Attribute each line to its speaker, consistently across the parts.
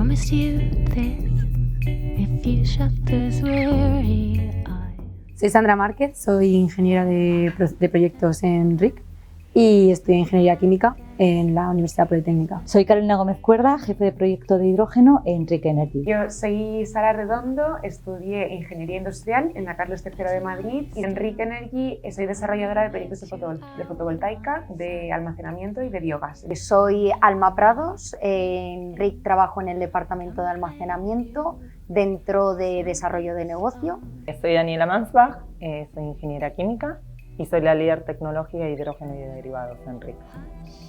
Speaker 1: promised you this if you shut those weary eyes.
Speaker 2: Soy Sandra Márquez, soy ingeniera de proyectos en RIC y estudio Ingeniería Química en la Universidad Politécnica.
Speaker 3: Soy Carolina Gómez Cuerda, jefe de proyecto de hidrógeno en RIC Energy.
Speaker 4: Yo soy Sara Redondo, estudié Ingeniería Industrial en la Carlos III de Madrid y en RIC Energy soy desarrolladora de proyectos de fotovoltaica, de almacenamiento y de biogás.
Speaker 5: Soy Alma Prados, en RIC trabajo en el departamento de almacenamiento dentro de desarrollo de negocio.
Speaker 6: Soy Daniela Mansbach, soy ingeniera química y soy la líder tecnológica de hidrógeno y de derivados en RIC.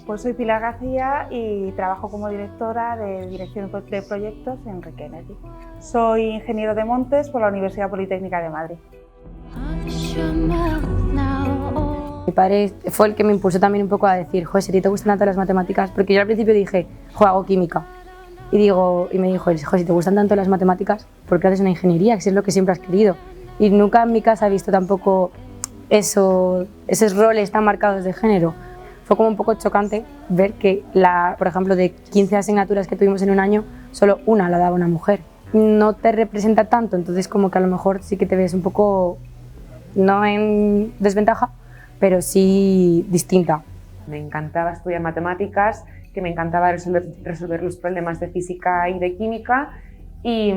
Speaker 7: Pues soy Pilar García y trabajo como directora de dirección de proyectos en RIC Energy. Soy ingeniero de montes por la Universidad Politécnica de Madrid.
Speaker 2: Mi padre fue el que me impulsó también un poco a decir, joder, si a ti te gustan tanto las matemáticas, porque yo al principio dije, joder, hago química. Y me dijo, joder, si te gustan tanto las matemáticas, ¿por qué haces una ingeniería? Que es lo que siempre has querido. Y nunca en mi casa he visto tampoco esos roles tan marcados de género. Fue como un poco chocante ver que, por ejemplo, de 15 asignaturas que tuvimos en un año, solo una la daba una mujer. No te representa tanto, entonces como que a lo mejor sí que te ves un poco, no en desventaja, pero sí distinta.
Speaker 4: Me encantaba estudiar matemáticas, que me encantaba resolver los problemas de física y de química. Y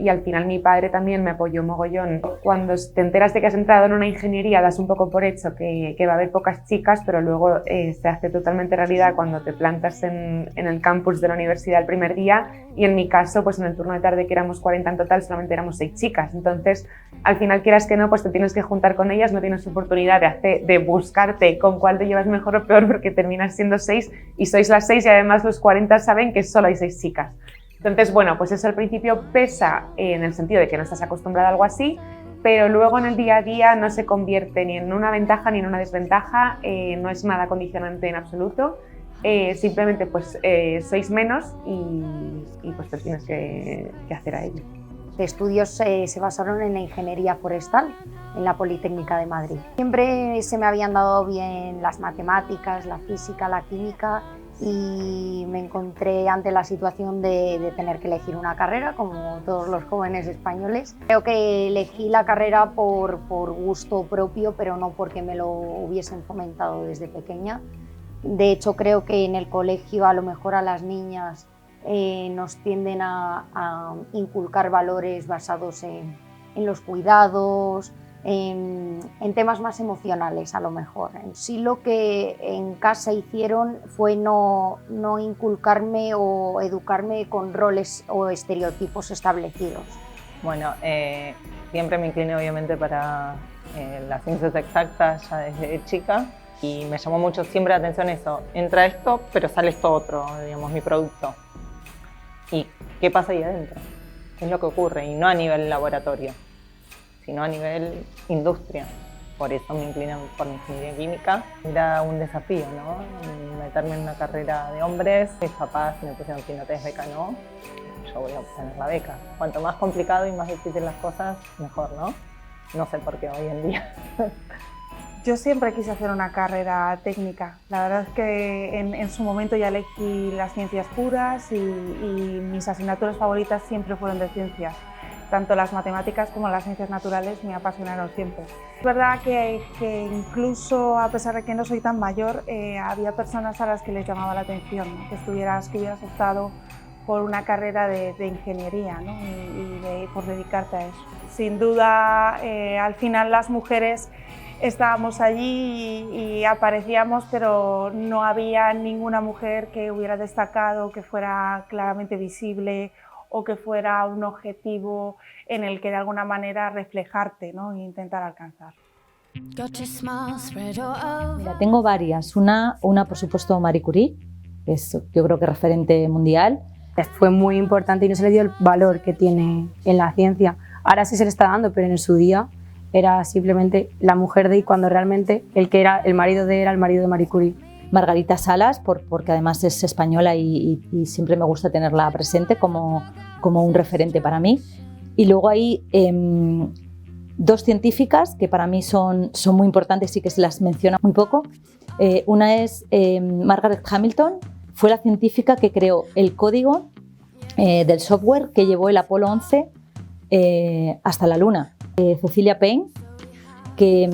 Speaker 4: al final mi padre también me apoyó mogollón. Cuando te enteras de que has entrado en una ingeniería das un poco por hecho que va a haber pocas chicas, pero luego se hace totalmente realidad cuando te plantas en el campus de la universidad el primer día, y en mi caso, pues en el turno de tarde, que éramos 40 en total, solamente éramos 6 chicas. Entonces, al final, quieras que no, pues te tienes que juntar con ellas, no tienes oportunidad de buscarte con cuál te llevas mejor o peor, porque terminas siendo 6 y sois las 6 y además los 40 saben que solo hay 6 chicas. Entonces, bueno, pues eso al principio pesa en el sentido de que no estás acostumbrada a algo así, pero luego en el día a día no se convierte ni en una ventaja ni en una desventaja, no es nada condicionante en absoluto, simplemente pues sois menos y pues te tienes que hacer a ello.
Speaker 5: Los estudios se basaron en la ingeniería forestal en la Politécnica de Madrid. Siempre se me habían dado bien las matemáticas, la física, la química, y me encontré ante la situación de tener que elegir una carrera, como todos los jóvenes españoles. Creo que elegí la carrera por gusto propio, pero no porque me lo hubiesen fomentado desde pequeña. De hecho, creo que en el colegio a lo mejor a las niñas nos tienden a inculcar valores basados en los cuidados, en temas más emocionales a lo mejor. Sí, lo que en casa hicieron fue no inculcarme o educarme con roles o estereotipos establecidos.
Speaker 6: Bueno, siempre me incliné obviamente para las ciencias exactas ya desde chica, y me llamó mucho siempre la atención eso, entra esto pero sale esto otro, digamos, mi producto. ¿Y qué pasa ahí adentro? ¿Qué es lo que ocurre? Y no a nivel laboratorio, sino a nivel industria. Por eso me incliné por la ingeniería química. Era un desafío, ¿no? Meterme en una carrera de hombres. Mis papás me pusieron, si no tenés beca, no, yo voy a obtener la beca. Cuanto más complicado y más difícil las cosas, mejor, ¿no? No sé por qué hoy en día.
Speaker 7: Yo siempre quise hacer una carrera técnica. La verdad es que en su momento ya elegí las ciencias puras y mis asignaturas favoritas siempre fueron de ciencias. Tanto las matemáticas como las ciencias naturales me apasionaron siempre. Es verdad que incluso a pesar de que no soy tan mayor, había personas a las que les llamaba la atención, ¿no? que hubieras optado por una carrera de ingeniería, ¿no? y por dedicarte a eso. Sin duda, al final las mujeres estábamos allí y aparecíamos, pero no había ninguna mujer que hubiera destacado, que fuera claramente visible o que fuera un objetivo en el que de alguna manera reflejarte, ¿no? e intentar alcanzar.
Speaker 3: Mira, tengo varias. Una por supuesto Marie Curie, que es yo creo que referente mundial.
Speaker 2: Fue muy importante y no se le dio el valor que tiene en la ciencia. Ahora sí se le está dando, pero en su día era simplemente la mujer de, y cuando realmente el que era el marido de era el marido de Marie Curie.
Speaker 3: Margarita Salas, porque además es española y siempre me gusta tenerla presente como un referente para mí. Y luego hay 2 científicas que para mí son muy importantes y que se las menciona muy poco. Una es Margaret Hamilton, fue la científica que creó el código del software que llevó el Apolo 11 hasta la Luna. Cecilia Payne, que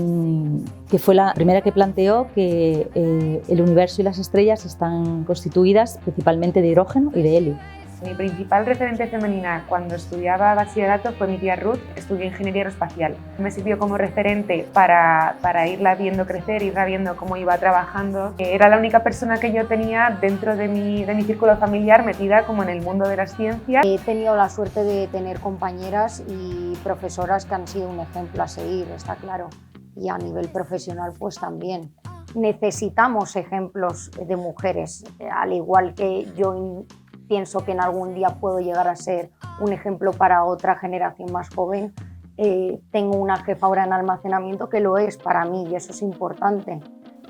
Speaker 3: fue la primera que planteó que el universo y las estrellas están constituidas principalmente de hidrógeno y de helio.
Speaker 4: Mi principal referente femenina cuando estudiaba bachillerato fue mi tía Ruth, estudió ingeniería aeroespacial. Me sirvió como referente para irla viendo crecer, irla viendo cómo iba trabajando. Era la única persona que yo tenía dentro de mi círculo familiar metida como en el mundo de las ciencias.
Speaker 5: He tenido la suerte de tener compañeras y profesoras que han sido un ejemplo a seguir, está claro. Y a nivel profesional pues también. Necesitamos ejemplos de mujeres, al igual que yo pienso que en algún día puedo llegar a ser un ejemplo para otra generación más joven. Tengo una jefa ahora en almacenamiento que lo es para mí y eso es importante.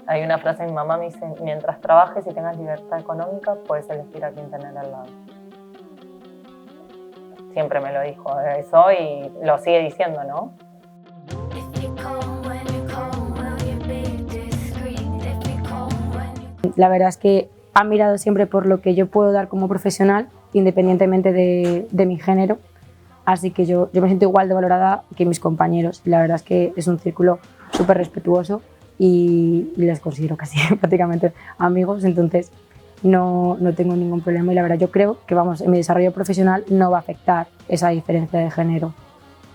Speaker 6: Hay una frase de mi mamá, me dice, mientras trabajes y tengas libertad económica, puedes elegir a quién tener al lado. Siempre me lo dijo eso y lo sigue diciendo, ¿no?
Speaker 2: La verdad es que han mirado siempre por lo que yo puedo dar como profesional, independientemente de mi género. Así que yo me siento igual de valorada que mis compañeros. La verdad es que es un círculo súper respetuoso y les considero casi prácticamente amigos, entonces no tengo ningún problema y la verdad yo creo que vamos, en mi desarrollo profesional no va a afectar esa diferencia de género.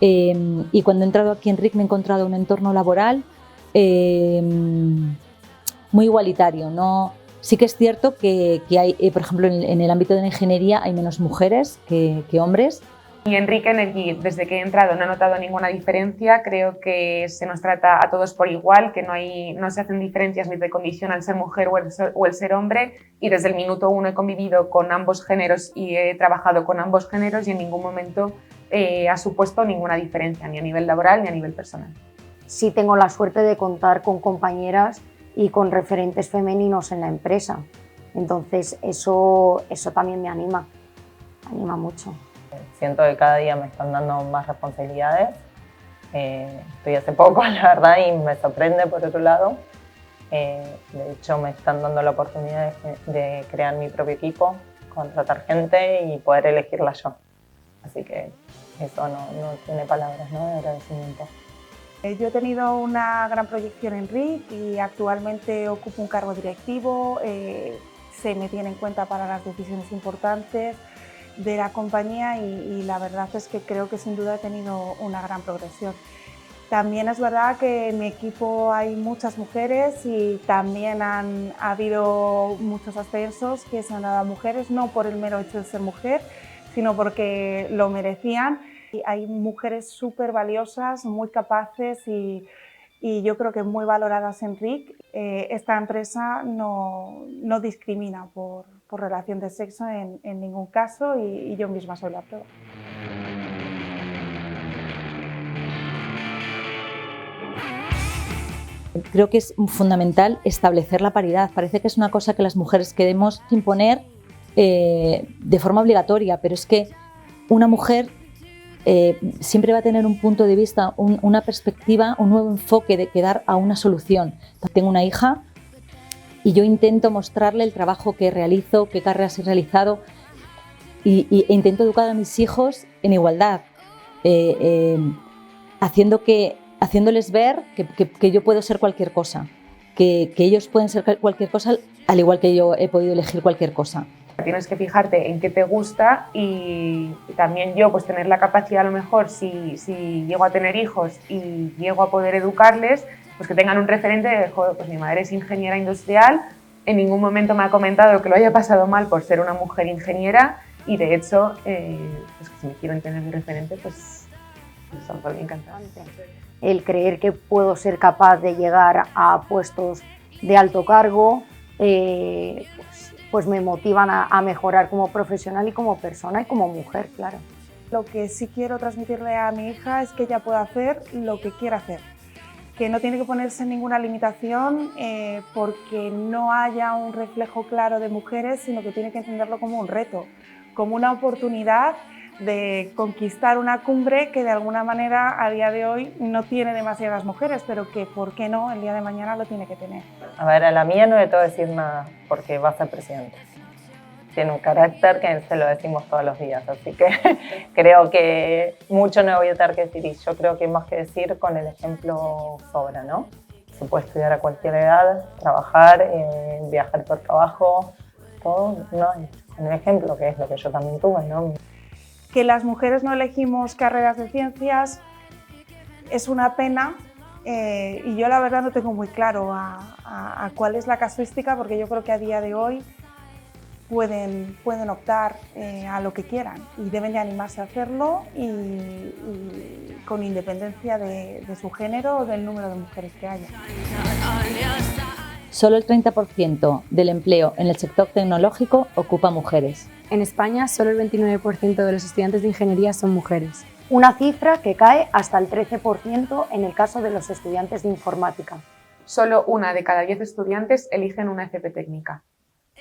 Speaker 3: Y cuando he entrado aquí en RIC me he encontrado un entorno laboral muy igualitario, ¿no? Sí que es cierto que hay, por ejemplo, en el ámbito de la ingeniería hay menos mujeres que hombres.
Speaker 4: Y en RIC Energy, desde que he entrado, no he notado ninguna diferencia. Creo que se nos trata a todos por igual, que no se hacen diferencias ni de condición al ser mujer o el ser hombre. Y desde el minuto 1 he convivido con ambos géneros y he trabajado con ambos géneros y en ningún momento ha supuesto ninguna diferencia, ni a nivel laboral ni a nivel personal.
Speaker 5: Sí tengo la suerte de contar con compañeras y con referentes femeninos en la empresa. Entonces eso también me anima mucho.
Speaker 6: Siento que cada día me están dando más responsabilidades. Estoy hace poco, la verdad, y me sorprende por otro lado. De hecho, me están dando la oportunidad de crear mi propio equipo, contratar gente y poder elegirla yo. Así que eso no tiene palabras, ¿no?, de agradecimiento.
Speaker 7: Yo he tenido una gran proyección en RIC y actualmente ocupo un cargo directivo. Se me tiene en cuenta para las decisiones importantes de la compañía y la verdad es que creo que sin duda he tenido una gran progresión. También es verdad que en mi equipo hay muchas mujeres y también ha habido muchos ascensos que se han dado a mujeres, no por el mero hecho de ser mujer, sino porque lo merecían. Y hay mujeres súper valiosas, muy capaces y yo creo que muy valoradas en RIC. Esta empresa no discrimina por relación de sexo en ningún caso y yo misma soy la prueba.
Speaker 3: Creo que es fundamental establecer la paridad. Parece que es una cosa que las mujeres queremos imponer de forma obligatoria, pero es que una mujer siempre va a tener un punto de vista, una perspectiva, un nuevo enfoque de dar a una solución. Tengo una hija y yo intento mostrarle el trabajo que realizo, qué carreras he realizado e intento educar a mis hijos en igualdad, haciéndoles ver que yo puedo ser cualquier cosa, que ellos pueden ser cualquier cosa al igual que yo he podido elegir cualquier cosa.
Speaker 4: Tienes que fijarte en qué te gusta y también yo pues tener la capacidad a lo mejor si llego a tener hijos y llego a poder educarles, pues que tengan un referente de, joder, pues mi madre es ingeniera industrial, en ningún momento me ha comentado que lo haya pasado mal por ser una mujer ingeniera y de hecho, pues que si me quieren tener de referente, pues por mí encantado.
Speaker 5: El creer que puedo ser capaz de llegar a puestos de alto cargo, pues me motivan a mejorar como profesional y como persona y como mujer, claro.
Speaker 7: Lo que sí quiero transmitirle a mi hija es que ella pueda hacer lo que quiera hacer, que no tiene que ponerse ninguna limitación porque no haya un reflejo claro de mujeres, sino que tiene que entenderlo como un reto, como una oportunidad de conquistar una cumbre que de alguna manera a día de hoy no tiene demasiadas mujeres, pero que por qué no el día de mañana lo tiene que tener.
Speaker 6: A ver, a la mía no le tengo que decir nada porque va a ser presidente. tiene un carácter que se lo decimos todos los días, así que creo que mucho no voy a tener que decir, y yo creo que más que decir, con el ejemplo sobra, ¿no? Se puede estudiar a cualquier edad, trabajar, viajar por trabajo, todo, ¿no? Un ejemplo que es lo que yo también tuve, ¿no?
Speaker 7: Que las mujeres no elegimos carreras de ciencias es una pena, y yo la verdad no tengo muy claro a cuál es la casuística, porque yo creo que a día de hoy pueden optar a lo que quieran y deben de animarse a hacerlo, y con independencia de su género o del número de mujeres que haya.
Speaker 3: Solo el 30% del empleo en el sector tecnológico ocupa mujeres.
Speaker 2: En España, solo el 29% de los estudiantes de ingeniería son mujeres.
Speaker 5: Una cifra que cae hasta el 13% en el caso de los estudiantes de informática.
Speaker 4: Solo 1 de cada 10 estudiantes eligen una FP técnica.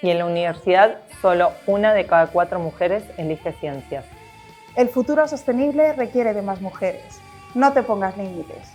Speaker 6: Y en la universidad, solo 1 de cada 4 mujeres elige ciencias.
Speaker 7: El futuro sostenible requiere de más mujeres. No te pongas límites.